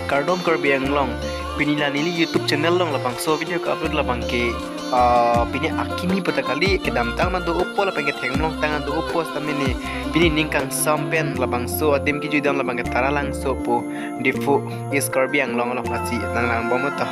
Kardon Korbiang long pinila nili YouTube channel long lapang so video ka upload lapang ke pini akimi pata kali ke dam tang man do upo lapang ke tenglong tangan do upo stamini pini ningkang sampen lapang so atim ki judang lapang ke taralang so po difu is Korbiang long lapang si nang bomoto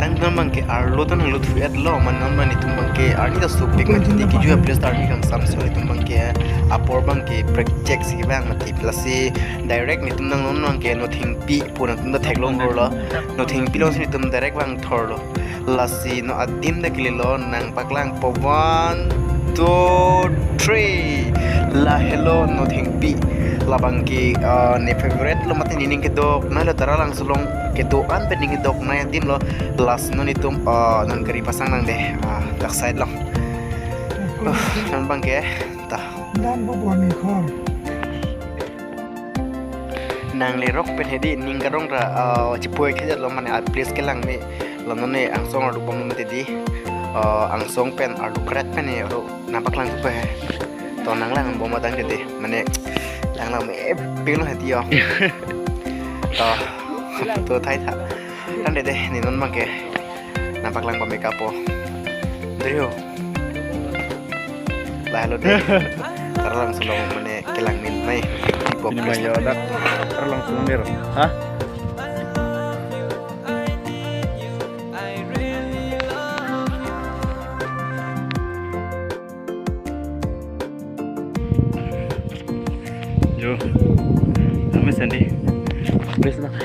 tang namang ke arlo tan lut fuet lo man man itu bangke arni da so pek man ti ki ju plus arni kang samso itu bangke apor bangke project si bang mati plus si direct ni tum nang non ke no thing pi puna tum da theklong lo no thing pi lo si tum direct bang thor lo lasi no adim da kililo nang paklang po 1 2 3 la hello no thing pi labang ki ne favorite lo mati nining ke dok na lo tara lang sulong ke do an pe ning dok na dim lo last no ni tum non kari pasang nang deh tak side lang nan bang ke ta dan bo ni khor nang le rock pe hedi ning garong ra chipoi ke lo mane a place ke lang me lo no ne ang song ru bom mate di ang song pen ar du kret pe ne ro napak lang pe to nang lang bom matang ke de mane lang lang me pe lo hedi yo to thai tha tan de ni non bang ke napak lang pa makeup po drio lah lo de terlang sulong mane kelang min mai Ini mah ya dak langsung mir. Hah? Yo. Kami sendiri. Please nak.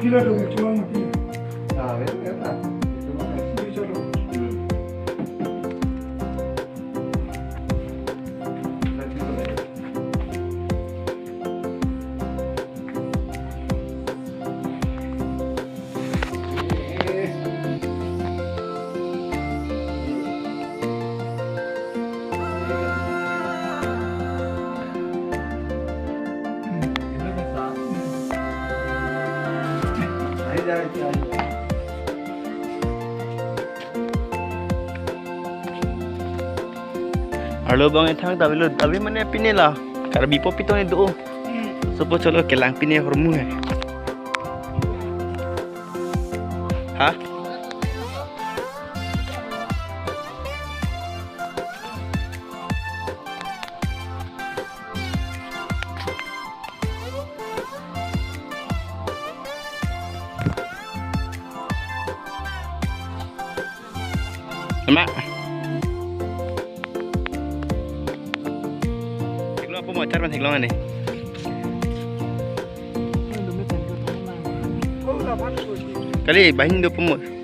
kilo dong cuma mati Halo bang ethang tapi mana pine lah karbi po pito ni do so po chalo kelang pine hormu hai ha Mak apa mau cari mantik ni? Kali bahin do pemut.